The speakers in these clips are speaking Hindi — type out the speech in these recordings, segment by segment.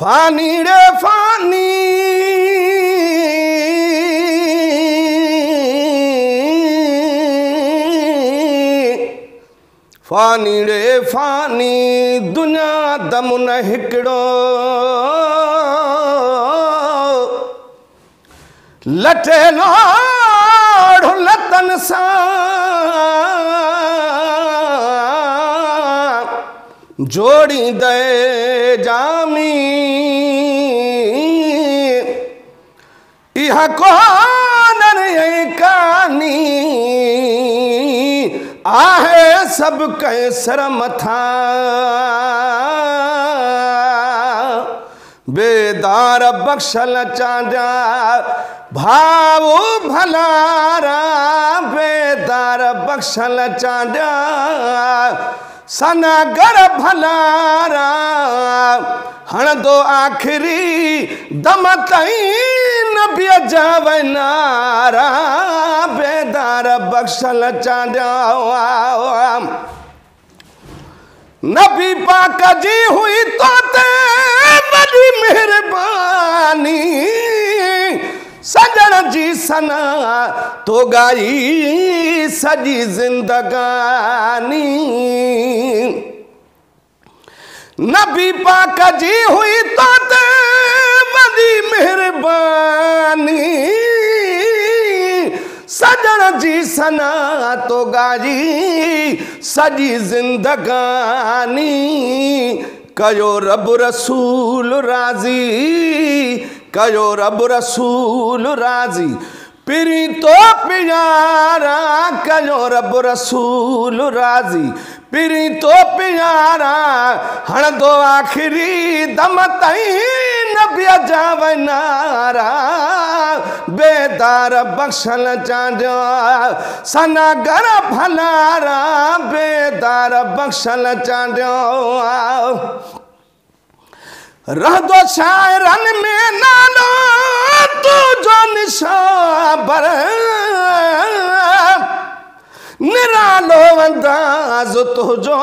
फानी रे फानी फानी रे फानी दुनिया दम न हिकड़ो लटे लोड़ लतन सा जोड़ी दे जामी यह कौन कहानी आहे सब कैसर मथा बेदार बख्शल चांदा भावो भलारा बेदार बख्शल चांदा सनागर भलारा हण दो आखिरी दम तई नबी जावनारा बेदार बख्शल चांदा नबी पाक जी हुई तो ते बड़ी मेहरबानी सजन जी सना तो गाई सजी जिंदगानी नबी पाक जी हुई तो ते बड़ी मेहरबानी सजन जी सना तो गाई सजी जिंदगानी कयो रब रसूल राजी कयो रब रसूल राजी पिरी तो प्यारा कयो रब रसूल राजी पिरी तो प्यारा हण दो आखिरी दम तई नबी जावनारा बेदार बख्शल चांदा सनागर भलारा बेदार बख्शल चांदा रह दो शायरन में नानो तू जो निशाबर निरालो अंदाज तो जो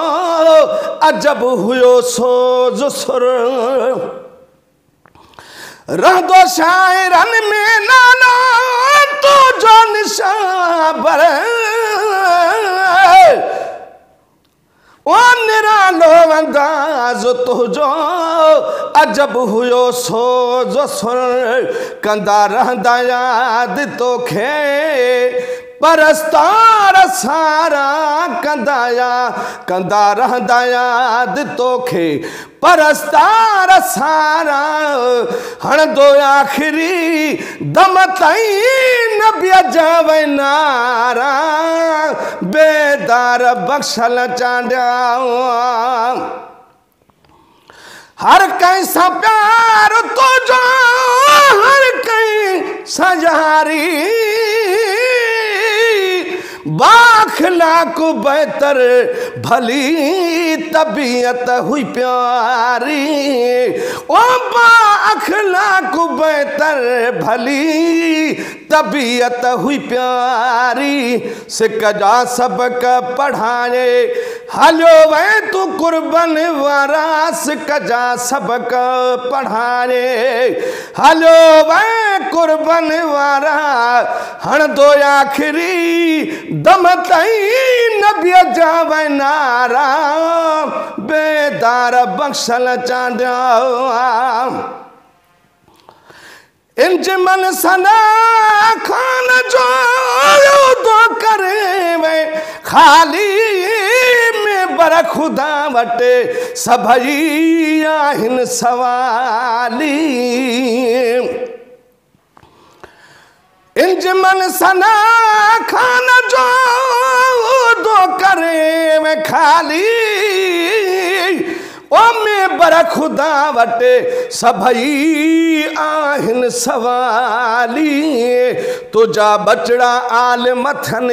अजब हुयो सोज सुर रह दो शायरन में नानो तू जो निशाबर ओ निरालो अंदाज तुझो अजब हुयो सोज सुर कंदा रहंदा याद तोखे परस्तार सारा कंदा रहंदा याद तोखे परस्तार सारा हण दो आखिरी दम तई नबी जावनारा बेदार बख्शल चांदा हर कैसा प्यार तो जो हर कई सजारी बाखला को बेहतर भली तबीयत हुई प्यारी ओ बाखला को बेहतर भली तबीयत हुई प्यारी सिकजा सबक पढ़ाए हलो वे तू कुर्बन वारा सिकजा सबक पढ़ाए हलो वे कुर्बन वारा हण दो आखिरी दम तई नबी जावनारा बेदार बख्शल चांदा इंज मन सना खान जो दो करे वे खाली में बर खुदा वटे सभई आहिन सवाली इंज मन सना खान जो दो करे में खाली ओ में बर खुदा वटे सभई आहिन सवाली तुझा बचड़ा आल मथन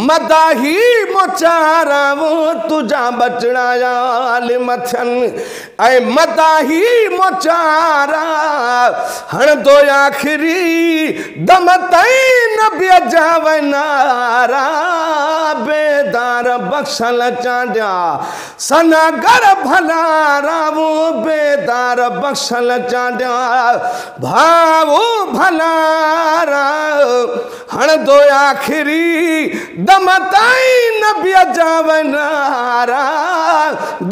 मदाही मोचारा वो तुझा बचड़ा आल मथन ऐ मदाही मोचारा हण दो आखिरी दम ताईं न बिजावे नारा बेदार बख्शल चांडिया सनागर भलारा वो बेदार बख्शल चांडिया भावो भलारा हण दो आखिरी दम ताईं न बिजावे नारा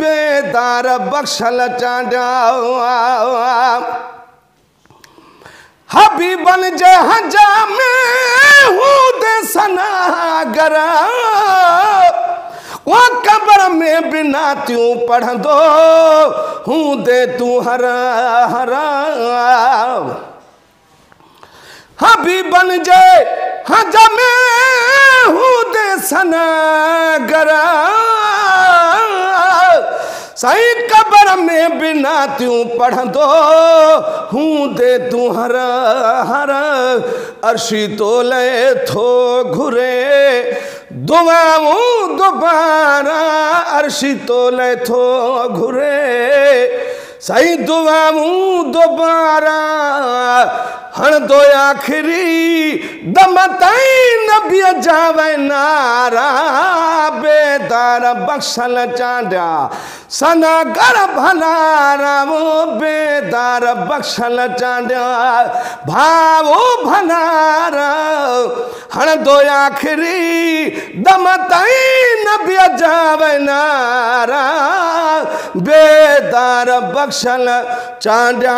बेदार बख्शल चांडिया हबीबन जे हजा में हूँ दे सनागर वो कब्र में बिना त्यों पढ़ दो हूँ दे तू हरा हरा हबीबन जे हजा में हूँ दे सनागर सही कब्र में बिना त्यों पढ़ दो हूँ दे तू हरा हरा अर्शी तो ले थो घुरे दुआऊं दोबारा अर्शी तो ले थो घुरे सही दुआऊं दोबारा हण दो आखिरी दम ताईं न बिजावे नारा बेदार बख्शल चांडिया सनागर भलारा वो बेदार बख्शल चांडिया भावो भलारा हण दो आखिरी दम ताईं न बिजावे नारा बेदार बख्शल चांडिया